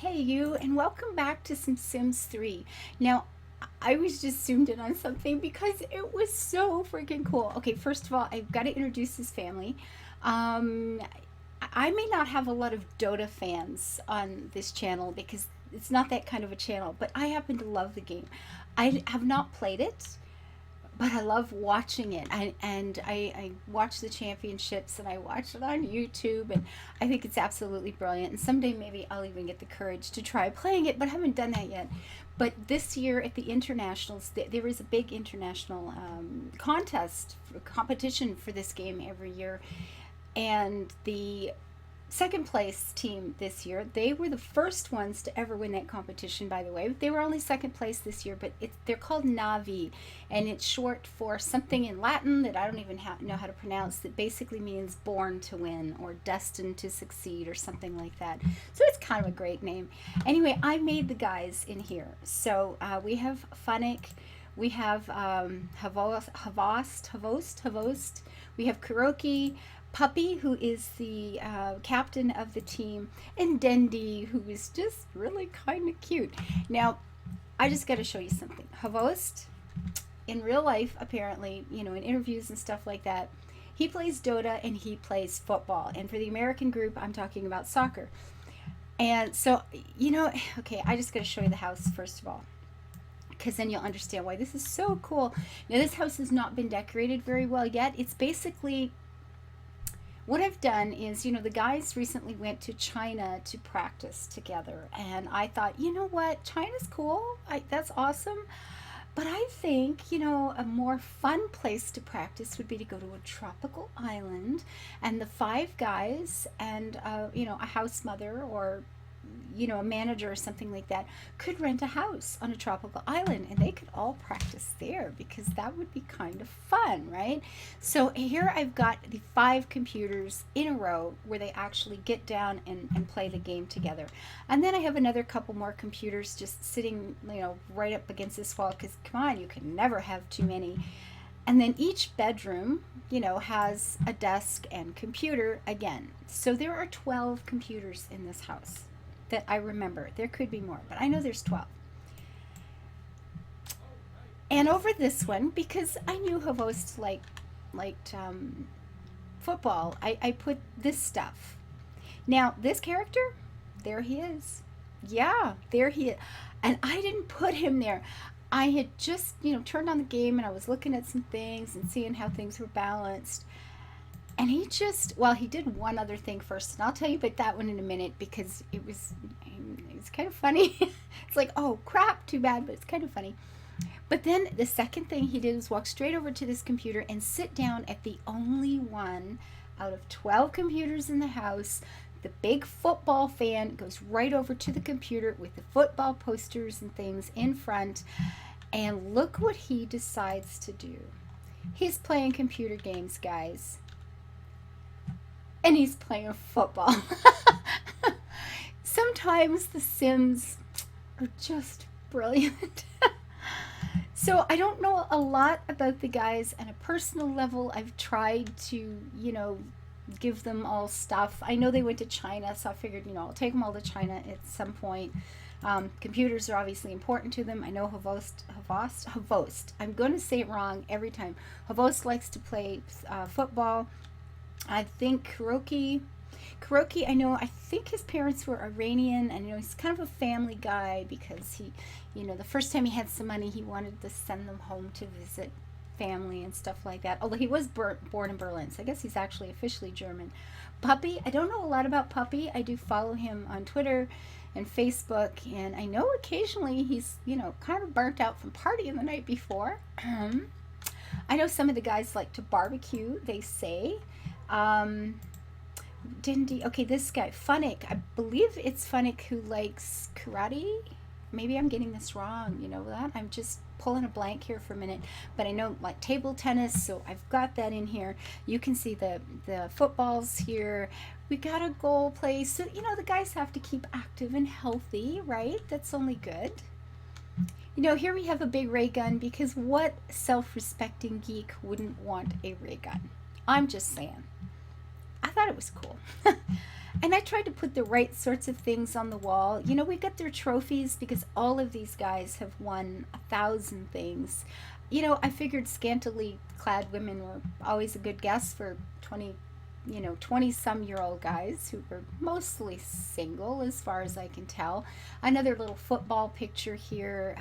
Hey you, and welcome back to some Sims 3. Now, I was just zoomed in on something because it was so freaking cool. Okay, first of all, I've got to introduce his family. Um, I may not have a lot of Dota fans on this channel because it's not that kind of a channel, but I happen to love the game. I have not played it, but I love watching it. I watch the championships and I watch it on YouTube, and I think it's absolutely brilliant. And someday maybe I'll even get the courage to try playing it, but I haven't done that yet. But this year at the internationals, there is a big international competition for this game every year, and the second place team this year. They were the first ones to ever win that competition, by the way. They were only second place this year, but they're called Navi, and it's short for something in Latin that I don't even know how to pronounce, that basically means born to win or destined to succeed or something like that. So it's kind of a great name. Anyway, I made the guys in here. So we have Funnick. We have Havost. We have Kuroki, Puppy, who is the captain of the team, and Dendi, who is just really kind of cute. Now, I just got to show you something. Havost, in real life, apparently, in interviews and stuff like that, he plays Dota and he plays football. And for the American group, I'm talking about soccer. And so, okay, I just got to show you the house first of all, because then you'll understand why this is so cool. Now, this house has not been decorated very well yet. It's basically what I've done is, the guys recently went to China to practice together, and I thought, you know what, China's cool. That's awesome. But I think, a more fun place to practice would be to go to a tropical island, and the five guys and, a house mother or a manager or something like that could rent a house on a tropical island, and they could all practice there because that would be kind of fun, right? So here I've got the five computers in a row where they actually get down and play the game together. And then I have another couple more computers just sitting, right up against this wall, because come on, you can never have too many. And then each bedroom, has a desk and computer again. So there are 12 computers in this house that I remember. There could be more, but I know there's 12. And over this one, because I knew Havost liked football, I put this stuff. Now, this character, there he is. Yeah, there he is. And I didn't put him there. I had just, turned on the game and I was looking at some things and seeing how things were balanced. And he did one other thing first, and I'll tell you about that one in a minute because it was kind of funny. It's like, oh crap, too bad, but it's kind of funny. But then the second thing he did was walk straight over to this computer and sit down at the only one out of 12 computers in the house. The big football fan goes right over to the computer with the football posters and things in front, and look what he decides to do. He's playing computer games, guys. And he's playing football. Sometimes the Sims are just brilliant. So I don't know a lot about the guys on a personal level. I've tried to, give them all stuff. I know they went to China, so I figured, I'll take them all to China at some point. Computers are obviously important to them. I know Havost. I'm going to say it wrong every time. Havost likes to play football. I think Kuroki, I think his parents were Iranian, and he's kind of a family guy because he, the first time he had some money, he wanted to send them home to visit family and stuff like that. Although he was born in Berlin, so I guess he's actually officially German. Puppy, I don't know a lot about Puppy. I do follow him on Twitter and Facebook, and I know occasionally he's, kind of burnt out from partying the night before. I know some of the guys like to barbecue, they say. Dendi, okay, this guy, Funnick, I believe it's Funnick who likes karate. Maybe I'm getting this wrong, that? I'm just pulling a blank here for a minute, but I know like table tennis, so I've got that in here. You can see the footballs here. We got a goal place, so the guys have to keep active and healthy, right? That's only good. Here we have a big ray gun because what self-respecting geek wouldn't want a ray gun? I'm just saying. I thought it was cool. And I tried to put the right sorts of things on the wall. You know, we got their trophies because all of these guys have won 1,000 things. You know, I figured scantily clad women were always a good guess for 20, 20 some year old guys who were mostly single, as far as I can tell. Another little football picture here.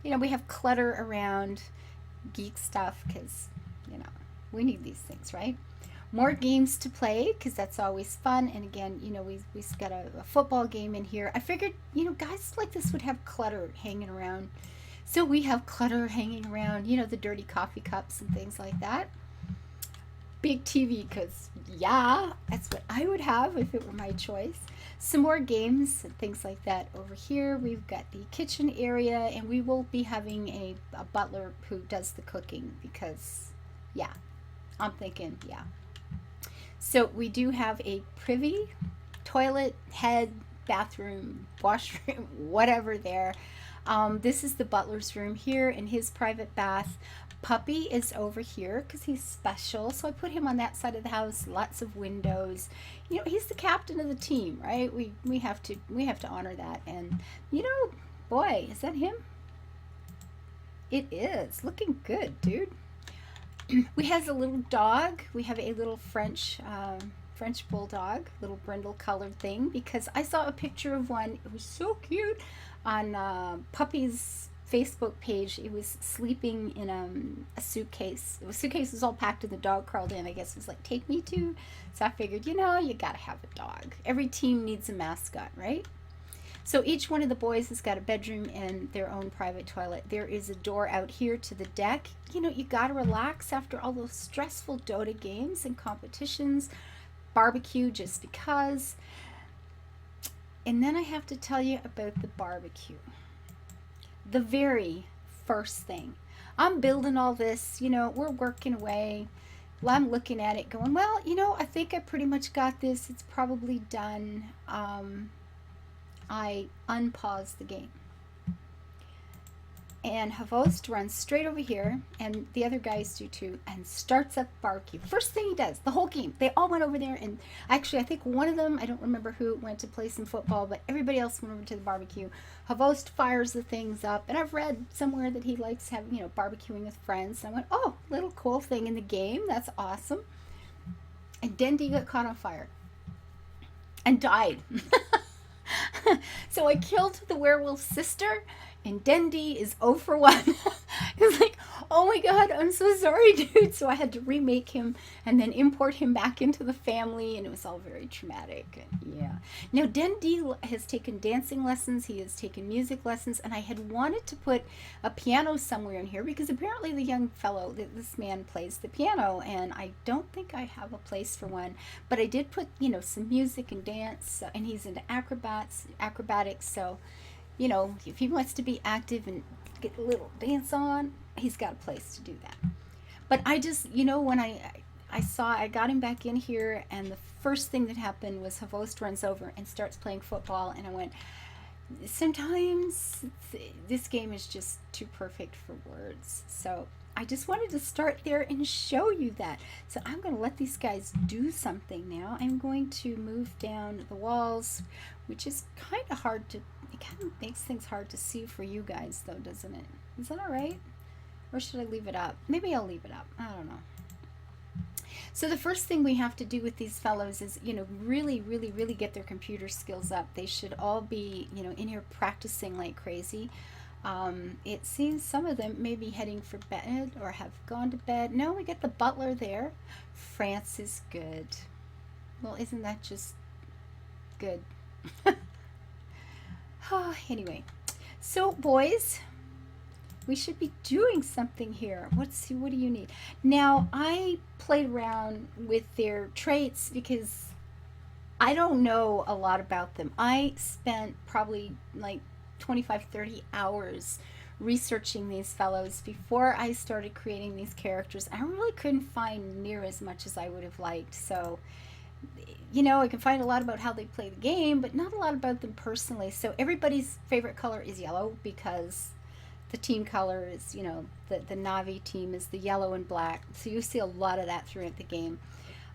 We have clutter around geek stuff because, you know, we need these things, right? More games to play because that's always fun. And again, we've got a football game in here. I figured, guys like this would have clutter hanging around. So we have clutter hanging around, the dirty coffee cups and things like that. Big TV because, yeah, that's what I would have if it were my choice. Some more games and things like that over here. We've got the kitchen area, and we will be having a butler who does the cooking because, yeah, I'm thinking, yeah. So we do have a privy, toilet, head, bathroom, washroom, whatever there. This is the butler's room here in his private bath. Puppy is over here because he's special. So I put him on that side of the house. Lots of windows. He's the captain of the team, right? We have to honor that. And boy, is that him? It is looking good, dude. We have a little dog. We have a little French bulldog, little brindle colored thing, because I saw a picture of one. It was so cute on Puppy's Facebook page. It was sleeping in a suitcase. The suitcase was all packed and the dog crawled in. I guess it was like, take me to. So I figured, you gotta have a dog. Every team needs a mascot, right? So each one of the boys has got a bedroom and their own private toilet. There is a door out here to the deck. You gotta relax after all those stressful Dota games and competitions. Barbecue just because. And then I have to tell you about the barbecue. The very first thing. I'm building all this, we're working away. Well, I'm looking at it going, well, I think I pretty much got this. It's probably done. I unpause the game. And Havost runs straight over here, and the other guys do too, and starts up barbecue. First thing he does, the whole game, they all went over there, and actually I think one of them, I don't remember who, went to play some football, but everybody else went over to the barbecue. Havost fires the things up, and I've read somewhere that he likes having, barbecuing with friends. And I went, oh, little cool thing in the game, that's awesome. And Dendi got caught on fire and died. So I killed the werewolf's sister, and Dendi is 0 for 1. It's like, oh my god, I'm so sorry, dude. So I had to remake him and then import him back into the family, and it was all very traumatic. And yeah. Now, Dendi has taken dancing lessons, he has taken music lessons, and I had wanted to put a piano somewhere in here because apparently the young fellow, this man, plays the piano, and I don't think I have a place for one. But I did put, some music and dance, and he's into acrobatics, so if he wants to be active and get a little dance on, he's got a place to do that. But I just, when I got him back in here, and the first thing that happened was Havost runs over and starts playing football, and I went, sometimes this game is just too perfect for words. So I just wanted to start there and show you that. So I'm going to let these guys do something now. I'm going to move down the walls, which is kind of hard to, it kind of makes things hard to see for you guys though, doesn't it? Is that all right? Or should I leave it up? Maybe I'll leave it up. I don't know. So the first thing we have to do with these fellows is, really get their computer skills up. They should all be, in here practicing like crazy. It seems some of them may be heading for bed or have gone to bed. No, we get the butler there. France is good. Well, isn't that just good? Anyway, so boys, we should be doing something here. What do you need? Now, I played around with their traits because I don't know a lot about them. I spent probably like 25-30 hours researching these fellows before I started creating these characters. I really couldn't find near as much as I would have liked. So, I can find a lot about how they play the game, but not a lot about them personally. So everybody's favorite color is yellow because the team color is, the Navi team is the yellow and black. So you see a lot of that throughout the game.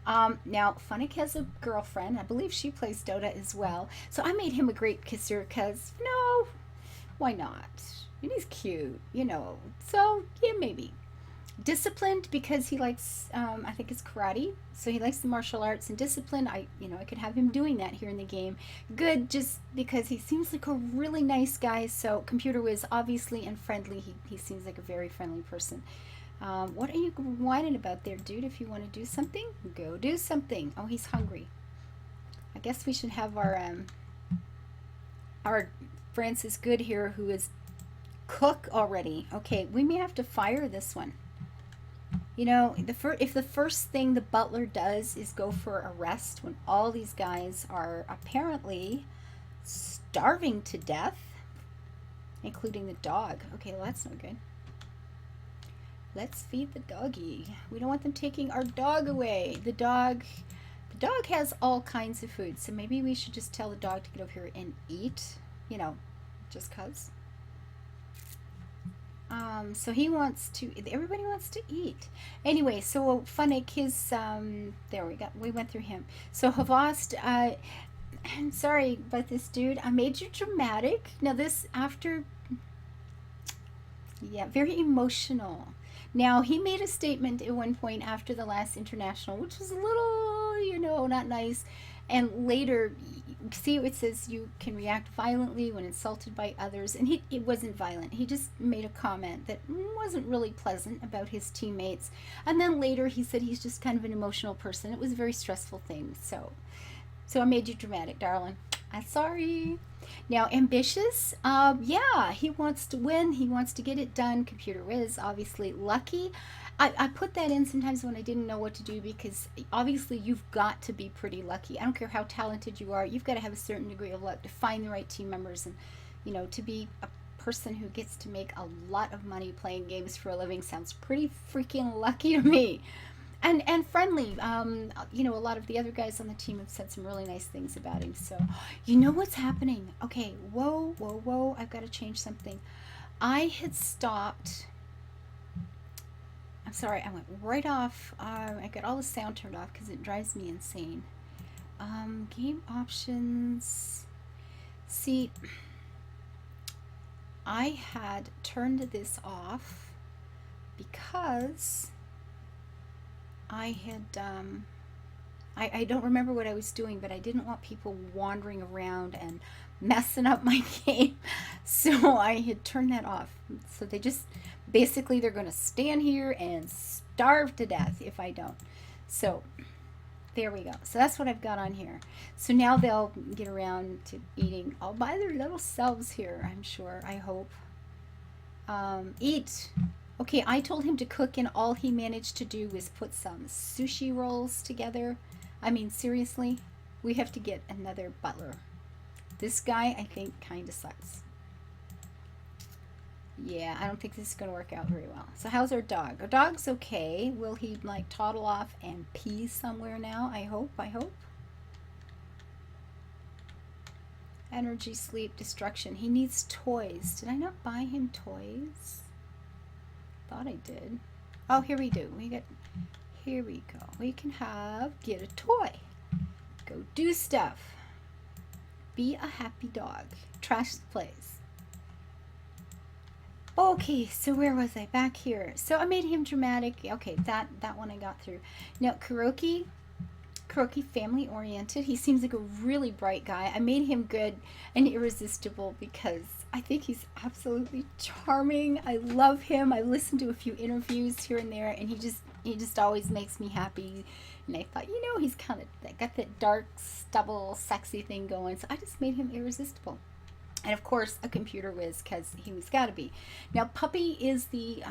Now, Funnick has a girlfriend. I believe she plays Dota as well. So I made him a great kisser because, no, why not? And he's cute, you know. So, yeah, maybe. Disciplined because he likes, I think it's karate. So he likes the martial arts and disciplined. I could have him doing that here in the game. Good just because he seems like a really nice guy. So Computer Whiz, obviously, and friendly. He seems like a very friendly person. What are you whining about there, dude? If you want to do something, go do something. Oh, he's hungry. I guess we should have our Francis Good here, who is cook already. Okay, we may have to fire this one. You know, if the first thing the butler does is go for a rest when all these guys are apparently starving to death, including the dog. Okay, well, that's not good. Let's feed the doggy. We don't want them taking our dog away. The dog has all kinds of food, so maybe we should just tell the dog to get over here and eat, you know, just cuz. So he wants to, everybody wants to eat. Anyway, so Funnick, there we went through him. So Havast, I'm sorry about this, dude. I made you dramatic. Now this after, yeah, very emotional. Now he made a statement at one point after the last international, which was a little, not nice. And later, see, it says you can react violently when insulted by others, and it wasn't violent. He just made a comment that wasn't really pleasant about his teammates. And then later, he said he's just kind of an emotional person. It was a very stressful thing. So I made you dramatic, darling. I'm sorry. Now, ambitious, yeah, he wants to win. He wants to get it done. Computer Whiz, obviously. Lucky, I put that in sometimes when I didn't know what to do because obviously you've got to be pretty lucky. I don't care how talented you are. You've got to have a certain degree of luck to find the right team members and, to be a person who gets to make a lot of money playing games for a living sounds pretty freaking lucky to me. And friendly. A lot of the other guys on the team have said some really nice things about him. So, you know what's happening? Okay, whoa, whoa, whoa! I've got to change something. I had stopped. I'm sorry, I went right off. I got all the sound turned off because it drives me insane. Game options. See, I had turned this off because I had I don't remember what I was doing, but I didn't want people wandering around and messing up my game. So I had turned that off. So they just basically they're going to stand here and starve to death if I don't. So there we go. So that's what I've got on here. So now they'll get around to eating all by their little selves here, I'm sure. I hope. Eat. Okay, I told him to cook, and all he managed to do was put some sushi rolls together. I mean, seriously, we have to get another butler. This guy, I think, kind of sucks. Yeah, I don't think this is going to work out very well. So how's our dog? Our dog's okay. Will he, like, toddle off and pee somewhere now? I hope. Energy, sleep, destruction. He needs toys. Did I not buy him toys? Thought I did. Oh, here we do. Here we go. We can get a toy. Go do stuff. Be a happy dog. Trash the place. Okay, so where was I? Back here. So I made him dramatic. Okay, that one I got through. Now, Kuroki, family oriented. He seems like a really bright guy. I made him good and irresistible because I think he's absolutely charming. I love him. I listened to a few interviews here and there, and he just always makes me happy. And I thought, he's kind of got that dark, stubble, sexy thing going. So I just made him irresistible. And of course, a Computer Whiz because he's got to be. Now, Puppy is the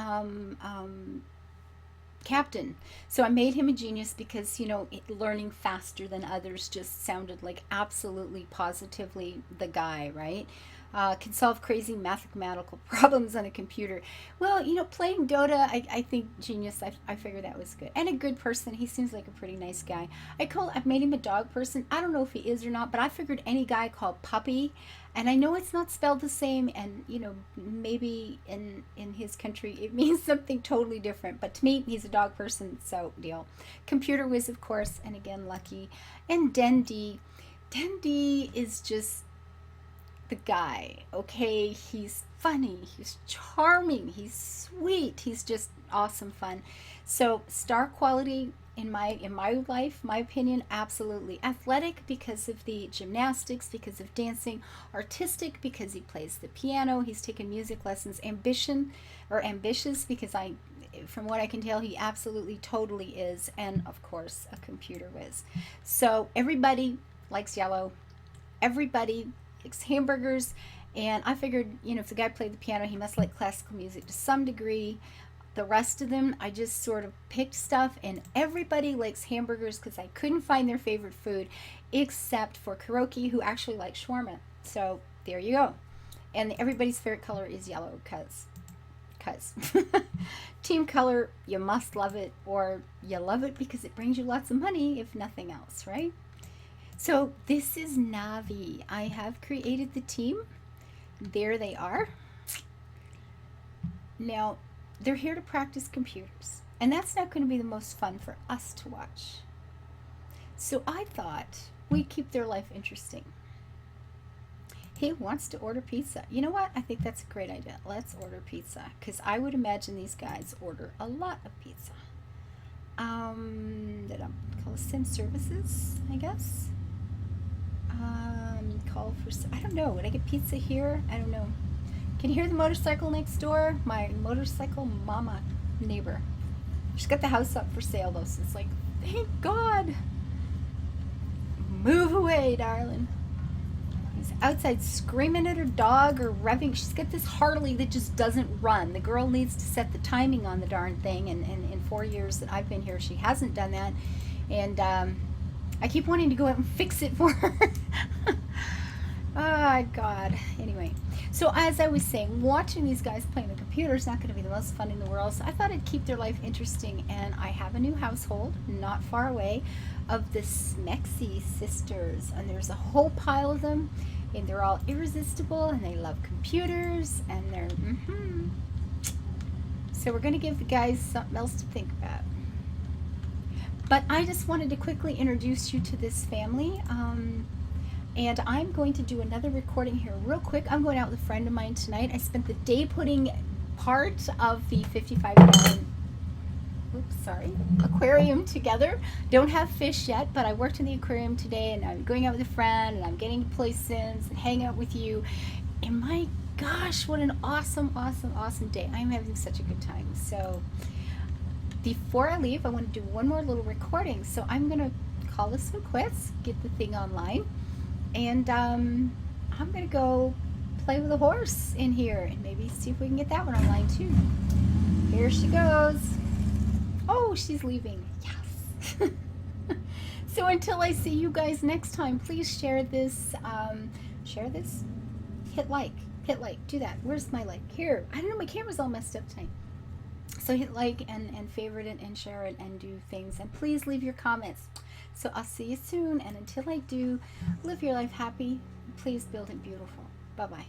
captain. So I made him a genius because, learning faster than others just sounded like absolutely positively the guy, right? can solve crazy mathematical problems on a computer. Well, playing Dota, I think genius. I figured that was good. And a good person. He seems like a pretty nice guy. I've made him a dog person. I don't know if he is or not, but I figured any guy called Puppy, and I know it's not spelled the same, and maybe in his country it means something totally different. But to me, he's a dog person, so deal. Computer whiz, of course, and again, Lucky. And Dendi. Dendi is just the guy, okay? He's funny, he's charming, he's sweet, he's just awesome fun. So star quality in my life, my opinion, absolutely. Athletic because of the gymnastics, because of dancing. Artistic because he plays the piano, he's taken music lessons. Ambition or ambitious because I from what I can tell, he absolutely totally is. And of course, a computer whiz. So everybody likes yellow. Everybody likes hamburgers. And I figured, if the guy played the piano, he must like classical music to some degree. The rest of them, I just sort of picked stuff, and everybody likes hamburgers because I couldn't find their favorite food except for Kuroki, who actually likes shawarma. So there you go. And everybody's favorite color is yellow because. Team color, you must love it, or you love it because it brings you lots of money, if nothing else, right? So this is Navi. I have created the team. There they are. Now, they're here to practice computers, and that's not going to be the most fun for us to watch. So I thought we'd keep their life interesting. He wants to order pizza. You know what? I think that's a great idea. Let's order pizza, because I would imagine these guys order a lot of pizza. Did I call send services, I guess? Call for, I don't know. Would I get pizza here? I don't know. Can you hear the motorcycle next door? My motorcycle mama neighbor. She's got the house up for sale though, so it's like, thank God. Move away, darling. He's outside screaming at her dog or revving. She's got this Harley that just doesn't run. The girl needs to set the timing on the darn thing, and in 4 years that I've been here, she hasn't done that. And I keep wanting to go out and fix it for her. Oh, God. Anyway, so as I was saying, watching these guys playing the computer is not going to be the most fun in the world, so I thought I'd keep their life interesting, and I have a new household not far away of the Smexy sisters, and there's a whole pile of them, and they're all irresistible, and they love computers, and they're, So we're going to give the guys something else to think about. But I just wanted to quickly introduce you to this family. And I'm going to do another recording here real quick. I'm going out with a friend of mine tonight. I spent the day putting part of the 55-gallon aquarium together. Don't have fish yet, but I worked in the aquarium today, and I'm going out with a friend, and I'm getting to play Sims and hang out with you. And my gosh, what an awesome, awesome, awesome day. I'm having such a good time. So before I leave, I want to do one more little recording. So I'm going to call this one quits, get the thing online. And I'm going to go play with a horse in here and maybe see if we can get that one online too. Here she goes. Oh, she's leaving. Yes. So until I see you guys next time, please share this. Hit like. Do that. Where's my like? Here. I don't know. My camera's all messed up tonight. So hit like and favorite it and share it and do things. And please leave your comments. So I'll see you soon, and until I do, live your life happy. Please build it beautiful. Bye-bye.